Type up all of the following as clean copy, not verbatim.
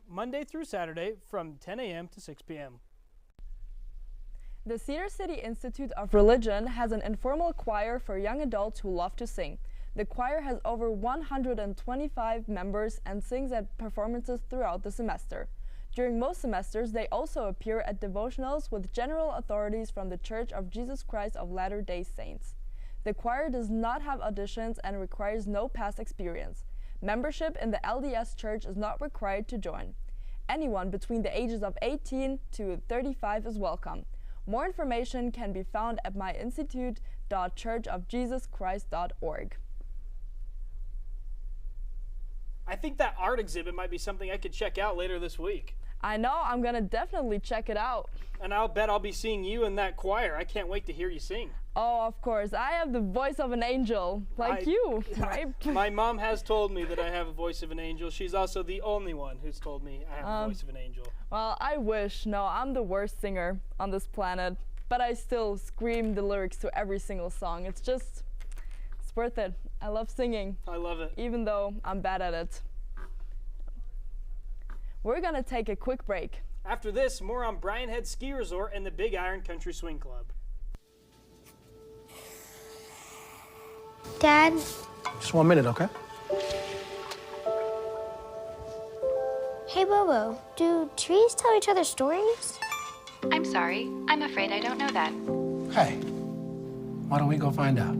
Monday through Saturday from 10 a.m. to 6 p.m. The Cedar City Institute of Religion has an informal choir for young adults who love to sing. The choir has over 125 members and sings at performances throughout the semester. During most semesters, they also appear at devotionals with general authorities from the Church of Jesus Christ of Latter-day Saints. The choir does not have auditions and requires no past experience. Membership in the LDS Church is not required to join. Anyone between the ages of 18 to 35 is welcome. More information can be found at myinstitute.churchofjesuschrist.org. I think that art exhibit might be something I could check out later this week. I know, I'm gonna definitely check it out. And I'll bet I'll be seeing you in that choir. I can't wait to hear you sing. Oh, of course. I have the voice of an angel, like you, right? My mom has told me that I have a voice of an angel. She's also the only one who's told me I have a voice of an angel. Well, I wish. No, I'm the worst singer on this planet. But I still scream the lyrics to every single song. It's worth it. I love singing. I love it. Even though I'm bad at it. We're gonna take a quick break. After this, more on Bryan Head Ski Resort and the Big Iron Country Swing Club. Dad? Just 1 minute, okay? Hey, Bobo, do trees tell each other stories? I'm sorry. I'm afraid I don't know that. Hey, why don't we go find out?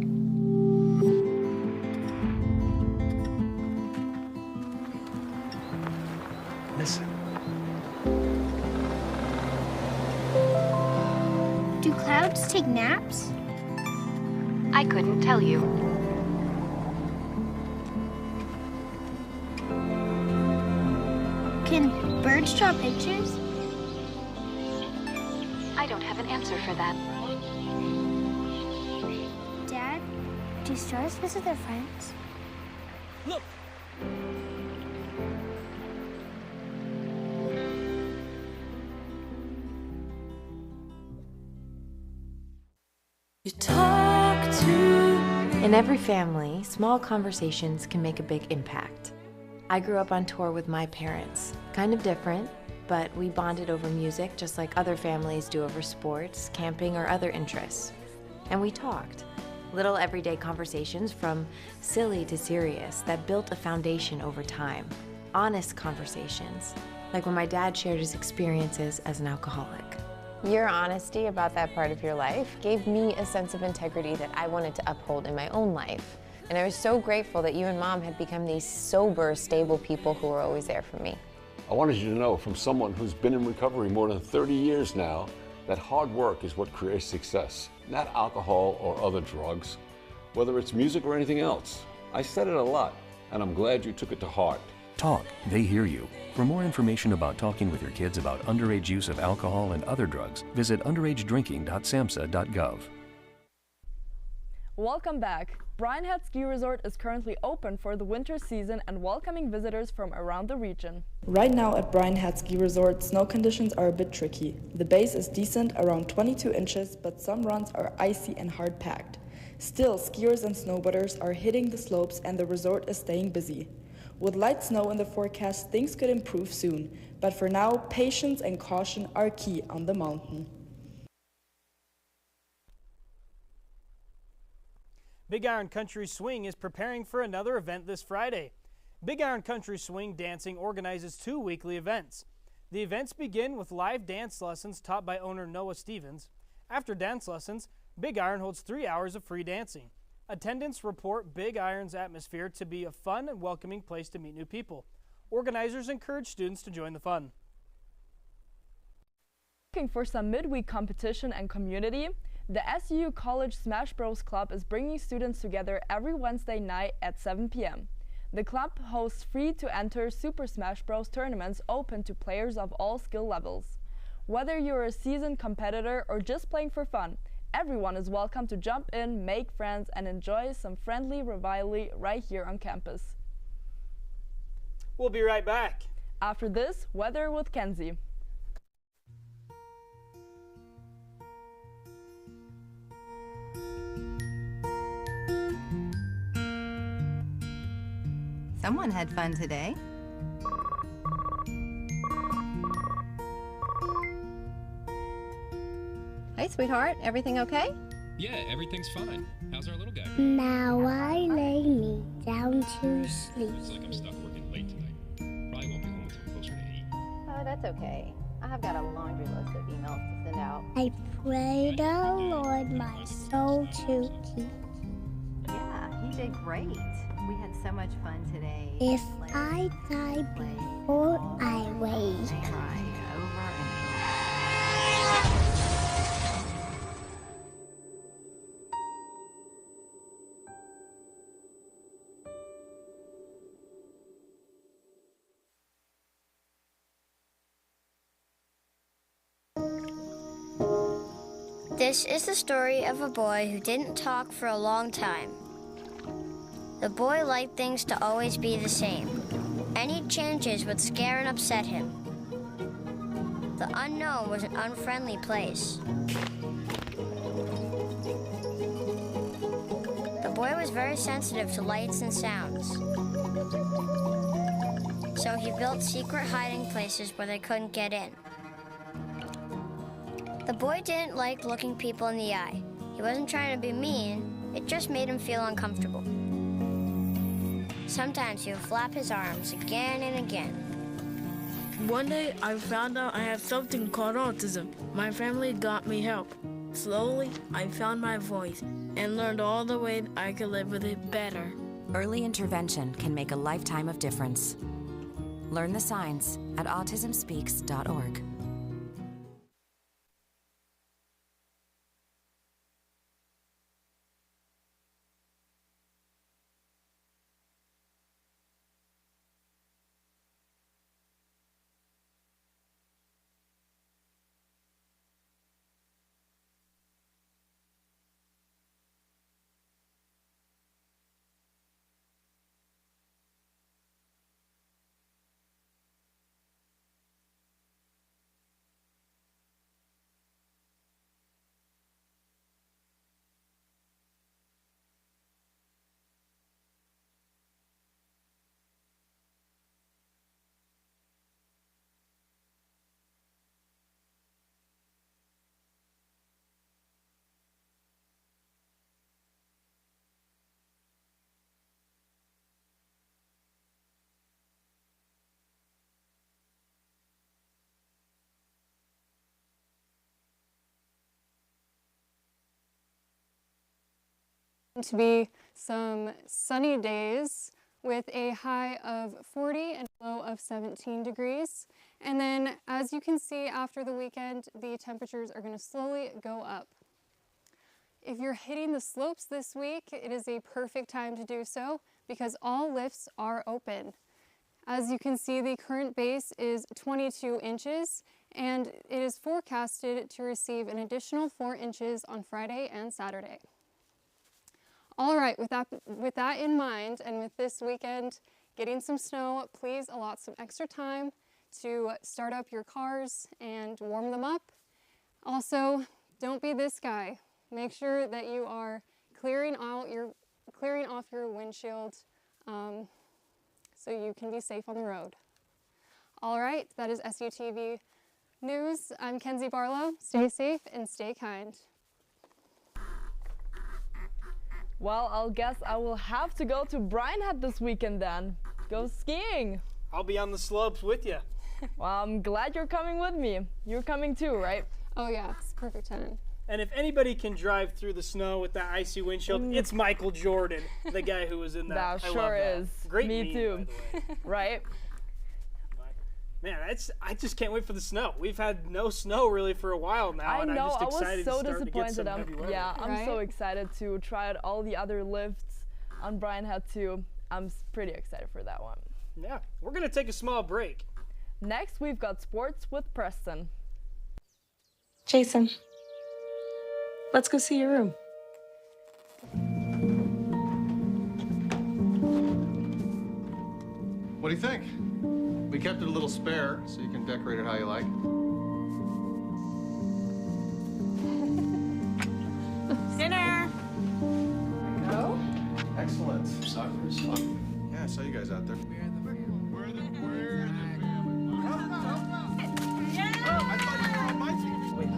Listen. Do clouds take naps? I couldn't tell you. Can birds draw pictures? I don't have an answer for that. Dad, do stars visit their friends? Look! In every family, small conversations can make a big impact. I grew up on tour with my parents. Kind of different, but we bonded over music just like other families do over sports, camping, or other interests. And we talked. Little everyday conversations from silly to serious that built a foundation over time. Honest conversations, like when my dad shared his experiences as an alcoholic. Your honesty about that part of your life gave me a sense of integrity that I wanted to uphold in my own life. And I was so grateful that you and Mom had become these sober, stable people who were always there for me. I wanted you to know from someone who's been in recovery more than 30 years now that hard work is what creates success, not alcohol or other drugs, whether it's music or anything else. I said it a lot, and I'm glad you took it to heart. Talk, they hear you. For more information about talking with your kids about underage use of alcohol and other drugs, visit underagedrinking.samhsa.gov. Welcome back. Bryan Head Ski Resort is currently open for the winter season and welcoming visitors from around the region. Right now at Bryan Head Ski Resort, snow conditions are a bit tricky. The base is decent, around 22 inches, but some runs are icy and hard packed. Still, skiers and snowboarders are hitting the slopes and the resort is staying busy. With light snow in the forecast, things could improve soon, but for now, patience and caution are key on the mountain. Big Iron Country Swing is preparing for another event this Friday. Big Iron Country Swing Dancing organizes 2 weekly events. The events begin with live dance lessons taught by owner Noah Stevens. After dance lessons, Big Iron holds 3 hours of free dancing. Attendants report Big Iron's atmosphere to be a fun and welcoming place to meet new people. Organizers encourage students to join the fun. Looking for some midweek competition and community? The SU College Smash Bros Club is bringing students together every Wednesday night at 7 p.m. The club hosts free-to-enter Super Smash Bros tournaments open to players of all skill levels. Whether you're a seasoned competitor or just playing for fun, everyone is welcome to jump in, make friends, and enjoy some friendly rivalry right here on campus. We'll be right back. After this, weather with Kenzie. Someone had fun today. Sweetheart, everything okay? Yeah, everything's fine. How's our little guy? Now I lay me down to sleep. Looks like I'm stuck working late tonight. Probably won't be home until closer to 8. Oh, that's okay. I've got a laundry list of emails to send out. I pray the Lord my soul to keep. Yeah, he did great. We had so much fun today. If I die before I wake, Try over and this is the story of a boy who didn't talk for a long time. The boy liked things to always be the same. Any changes would scare and upset him. The unknown was an unfriendly place. The boy was very sensitive to lights and sounds. So he built secret hiding places where they couldn't get in. The boy didn't like looking people in the eye. He wasn't trying to be mean, it just made him feel uncomfortable. Sometimes he would flap his arms again and again. One day, I found out I have something called autism. My family got me help. Slowly, I found my voice and learned all the ways I could live with it better. Early intervention can make a lifetime of difference. Learn the signs at autismspeaks.org. To be some sunny days with a high of 40 and a low of 17 degrees. And then as you can see after the weekend, the temperatures are going to slowly go up. If you're hitting the slopes this week, it is a perfect time to do so because all lifts are open. As you can see, the current base is 22 inches and it is forecasted to receive an additional 4 inches on Friday and Saturday. All right, with that in mind, and with this weekend getting some snow, please allot some extra time to start up your cars and warm them up. Also, don't be this guy. Make sure that you are clearing off your windshield so you can be safe on the road. All right, that is SUTV News. I'm Kenzie Barlow. Stay safe and stay kind. Well, I'll guess I will have to go to Bryan Head this weekend then. Go skiing. I'll be on the slopes with you. Well, I'm glad you're coming with me. You're coming too, right? Oh yeah, it's perfect time. And if anybody can drive through the snow with that icy windshield, it's Michael Jordan, the guy who was in that. That sure is. Great me meme, too. by the way. Right? Man, I just can't wait for the snow. We've had no snow really for a while now, and I'm just excited to start to get some heavy weather. Yeah, I'm so excited to try out all the other lifts on Bryan Head too. I'm pretty excited for that one. Yeah, we're gonna take a small break. Next, we've got sports with Preston. Jason, let's go see your room. What do you think? We kept it a little spare, so you can decorate it how you like. Dinner! Go. Excellent. Soccer is fun. Yeah, I saw you guys out there. We're the family. I thought you were on my team. Wait,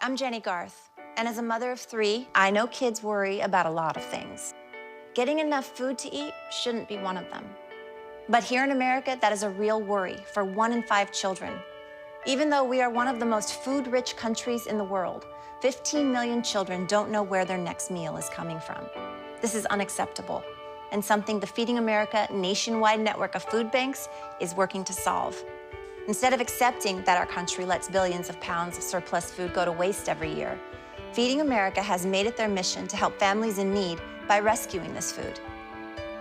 I'm Jenny Garth, and as a mother of 3, I know kids worry about a lot of things. Getting enough food to eat shouldn't be one of them. But here in America, that is a real worry for 1 in 5 children. Even though we are one of the most food-rich countries in the world, 15 million children don't know where their next meal is coming from. This is unacceptable, and something the Feeding America nationwide network of food banks is working to solve. Instead of accepting that our country lets billions of pounds of surplus food go to waste every year, Feeding America has made it their mission to help families in need by rescuing this food.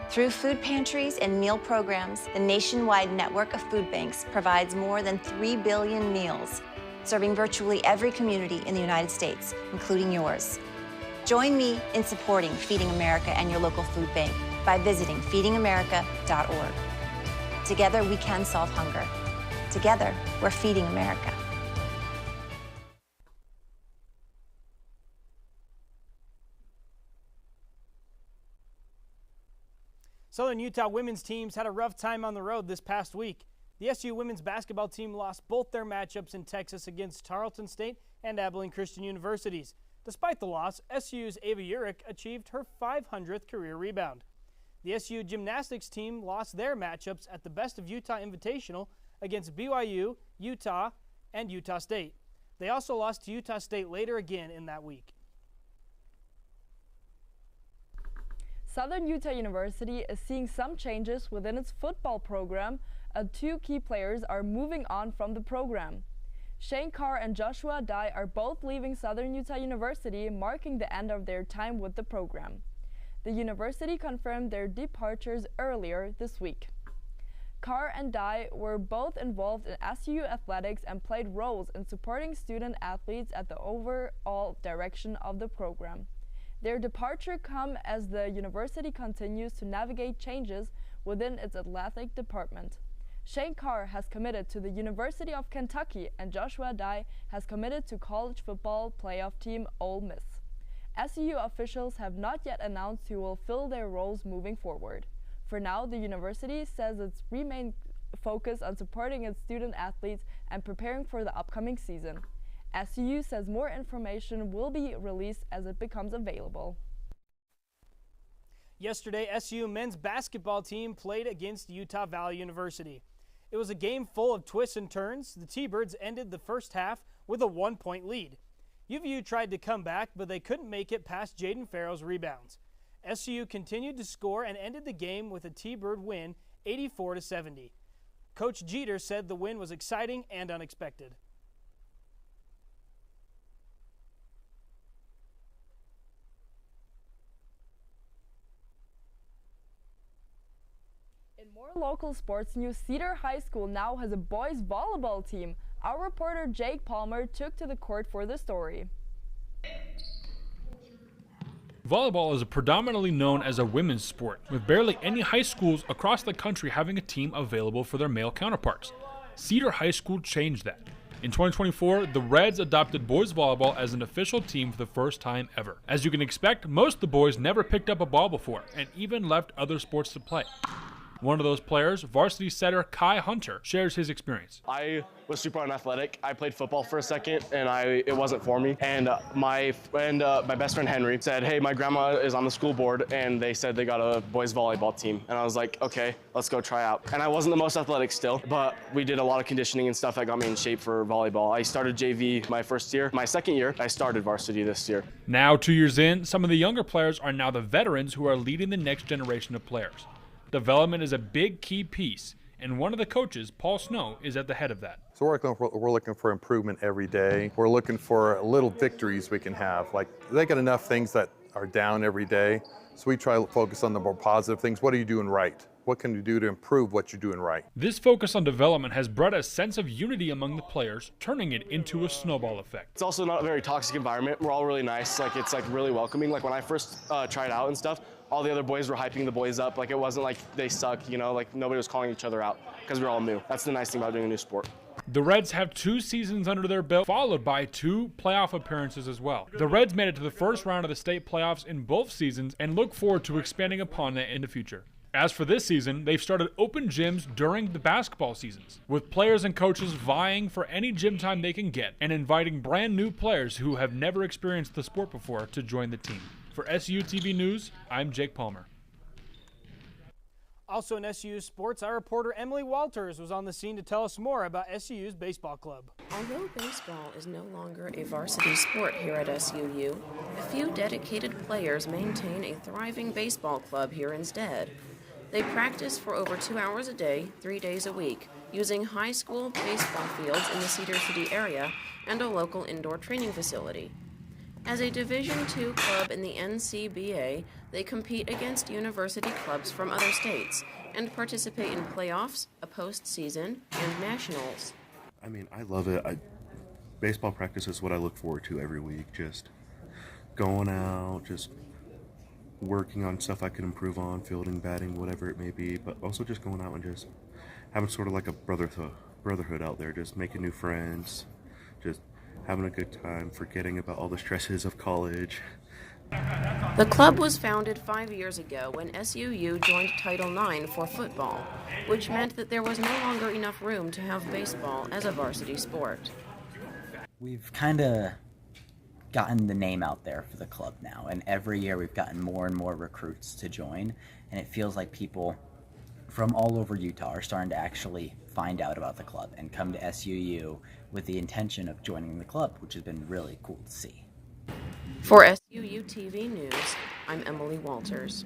Through food pantries and meal programs, the nationwide network of food banks provides more than 3 billion meals, serving virtually every community in the United States, including yours. Join me in supporting Feeding America and your local food bank by visiting feedingamerica.org. Together, we can solve hunger. Together, we're feeding America. Southern Utah women's teams had a rough time on the road this past week. The SU women's basketball team lost both their matchups in Texas against Tarleton State and Abilene Christian Universities. Despite the loss, SU's Ava Urich achieved her 500th career rebound. The SU gymnastics team lost their matchups at the Best of Utah Invitational against BYU, Utah, and Utah State. They also lost to Utah State later again in that week. Southern Utah University is seeing some changes within its football program. 2 key players are moving on from the program. Shane Carr and Joshua Dye are both leaving Southern Utah University, marking the end of their time with the program. The university confirmed their departures earlier this week. Carr and Dye were both involved in SU athletics and played roles in supporting student athletes at the overall direction of the program. Their departure comes as the university continues to navigate changes within its athletic department. Shane Carr has committed to the University of Kentucky, and Joshua Dye has committed to college football playoff team Ole Miss. SU officials have not yet announced who will fill their roles moving forward. For now, the university says its remain focused on supporting its student athletes and preparing for the upcoming season. SU says more information will be released as it becomes available. Yesterday, SU men's basketball team played against Utah Valley University. It was a game full of twists and turns. The T-Birds ended the first half with a 1-point lead. UVU tried to come back, but they couldn't make it past Jaden Farrell's rebounds. SU continued to score and ended the game with a T-Bird win, 84-70. Coach Jeter said the win was exciting and unexpected. In more local sports news, Cedar High School now has a boys volleyball team. Our reporter Jake Palmer took to the court for the story. Volleyball is predominantly known as a women's sport, with barely any high schools across the country having a team available for their male counterparts. Cedar High School changed that. In 2024, the Reds adopted boys volleyball as an official team for the first time ever. As you can expect, most of the boys never picked up a ball before and even left other sports to play. One of those players, varsity setter Kai Hunter, shares his experience. I was super unathletic. I played football for a second, and it wasn't for me. And my best friend Henry said, hey, my grandma is on the school board, and they said they got a boys volleyball team. And I was like, okay, let's go try out. And I wasn't the most athletic still, but we did a lot of conditioning and stuff that got me in shape for volleyball. I started JV my first year. My second year, I started varsity this year. Now, 2 years in, some of the younger players are now the veterans who are leading the next generation of players. Development is a big key piece, and one of the coaches, Paul Snow, is at the head of that. So we're looking for improvement every day. We're looking for little victories we can have. Like, they got enough things that are down every day, so we try to focus on the more positive things. What are you doing right? What can you do to improve what you're doing right? This focus on development has brought a sense of unity among the players, turning it into a snowball effect. It's also not a very toxic environment. We're all really nice. It's really welcoming. Like when I first tried out and stuff, all the other boys were hyping the boys up. Like it wasn't like they suck, like nobody was calling each other out because we're all new. That's the nice thing about doing a new sport. The Reds have 2 seasons under their belt, followed by 2 playoff appearances as well. The Reds made it to the first round of the state playoffs in both seasons and look forward to expanding upon that in the future. As for this season, they've started open gyms during the basketball seasons, with players and coaches vying for any gym time they can get and inviting brand new players who have never experienced the sport before to join the team. For SUTV News, I'm Jake Palmer. Also in SU sports, our reporter Emily Walters was on the scene to tell us more about SU's baseball club. Although baseball is no longer a varsity sport here at SUU, a few dedicated players maintain a thriving baseball club here instead. They practice for over 2 hours a day, 3 days a week, using high school baseball fields in the Cedar City area and a local indoor training facility. As a Division II club in the NCBA, they compete against university clubs from other states and participate in playoffs, a postseason, and nationals. I mean, I love it. Baseball practice is what I look forward to every week. Just going out, just working on stuff I can improve on, fielding, batting, whatever it may be, but also just going out and just having sort of like a brotherhood out there, just making new friends, just having a good time, forgetting about all the stresses of college. The club was founded 5 years ago when SUU joined Title IX for football, which meant that there was no longer enough room to have baseball as a varsity sport. We've kind of gotten the name out there for the club now, and every year we've gotten more and more recruits to join, and it feels like people from all over Utah are starting to actually find out about the club and come to SUU with the intention of joining the club, which has been really cool to see. For SUU TV News, I'm Emily Walters.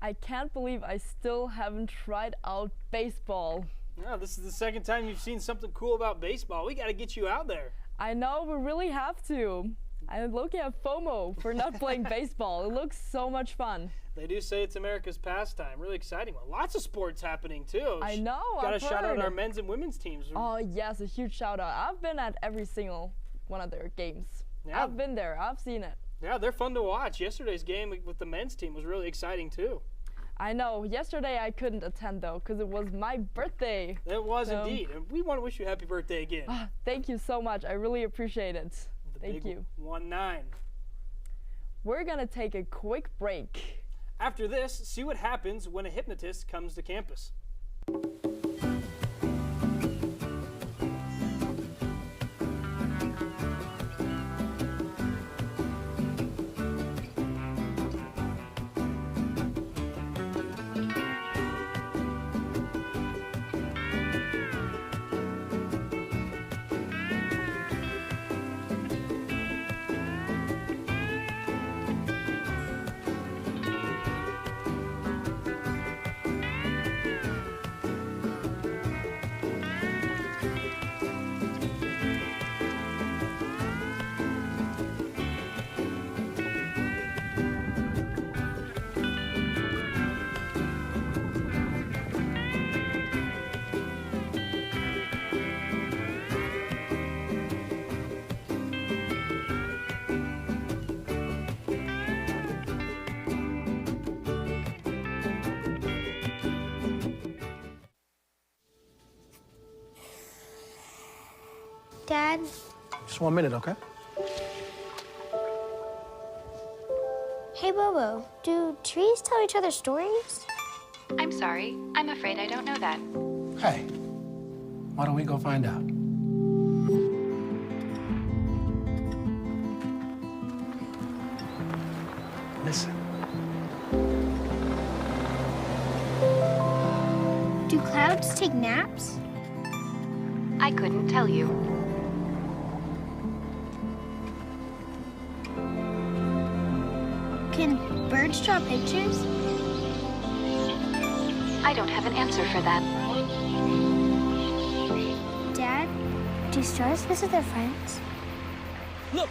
I can't believe I still haven't tried out baseball. No, this is the second time you've seen something cool about baseball. We got to get you out there. I know, we really have to. I low-key have FOMO for not playing baseball. It looks so much fun. They do say it's America's pastime. Really exciting one. Lots of sports happening, too. I know, Got to shout out our men's and women's teams. Oh, yes, a huge shout out. I've been at every single one of their games. Yeah. I've been there. I've seen it. Yeah, they're fun to watch. Yesterday's game with the men's team was really exciting, too. I know. Yesterday I couldn't attend, though, because it was my birthday. It was indeed. And we want to wish you a happy birthday again. Thank you so much. I really appreciate it. Thank you. 1-9. We're going to take a quick break. After this, see what happens when a hypnotist comes to campus. Dad? Just 1 minute, okay? Hey, Bobo, do trees tell each other stories? I'm sorry. I'm afraid I don't know that. Hey, why don't we go find out? Listen. Do clouds take naps? I couldn't tell you. Can birds draw pictures? I don't have an answer for that. Dad, do stars visit their friends? Look!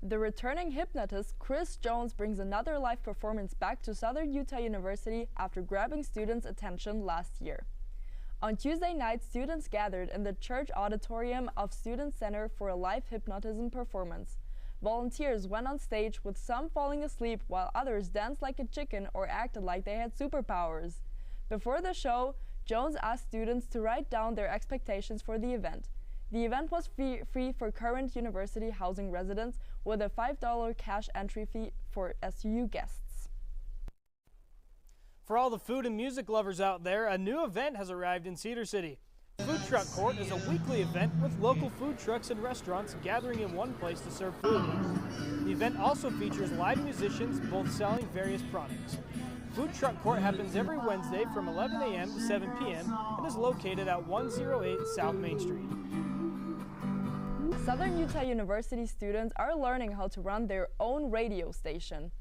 The returning hypnotist Chris Jones brings another live performance back to Southern Utah University after grabbing students' attention last year. On Tuesday night, students gathered in the church auditorium of Student Center for a live hypnotism performance. Volunteers went on stage, with some falling asleep while others danced like a chicken or acted like they had superpowers. Before the show, Jones asked students to write down their expectations for the event. The event was free for current university housing residents with a $5 cash entry fee for SUU guests. For all the food and music lovers out there, a new event has arrived in Cedar City. Food Truck Court is a weekly event with local food trucks and restaurants gathering in one place to serve food. The event also features live musicians both selling various products. Food Truck Court happens every Wednesday from 11 a.m. to 7 p.m. and is located at 108 South Main Street. Southern Utah University students are learning how to run their own radio station.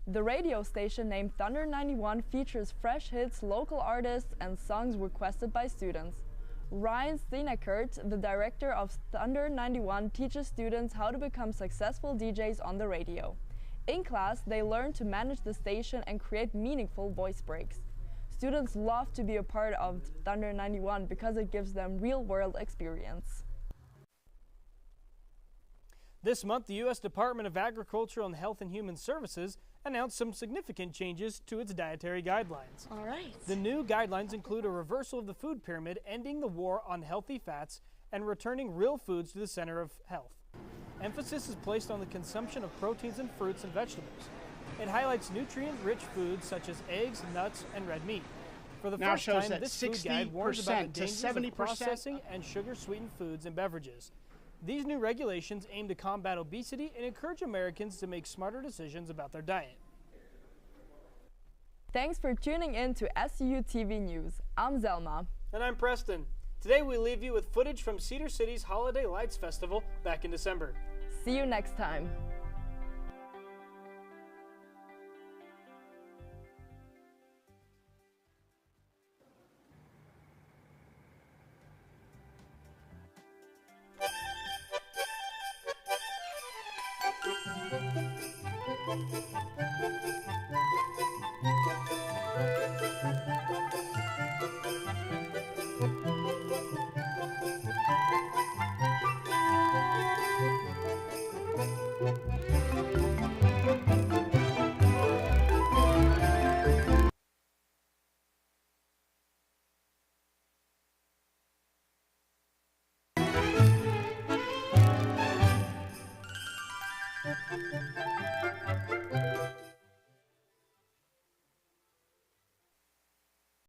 The radio station named Thunder 91 features fresh hits, local artists, and songs requested by students. Ryan Steinekert, the director of Thunder 91, teaches students how to become successful DJs on the radio. In class, they learn to manage the station and create meaningful voice breaks. Students love to be a part of Thunder 91 because it gives them real-world experience. This month, the U.S. Department of Agriculture and Health and Human Services announced some significant changes to its dietary guidelines. All right. The new guidelines include a reversal of the food pyramid, ending the war on healthy fats, and returning real foods to the center of health. Emphasis is placed on the consumption of proteins in fruits and vegetables. It highlights nutrient-rich foods such as eggs, nuts, and red meat. For the first time, this food guide warns about the dangers of processing and sugar-sweetened foods and beverages. These new regulations aim to combat obesity and encourage Americans to make smarter decisions about their diet. Thanks for tuning in to SUTV News. I'm Zelma. And I'm Preston. Today we leave you with footage from Cedar City's Holiday Lights Festival back in December. See you next time.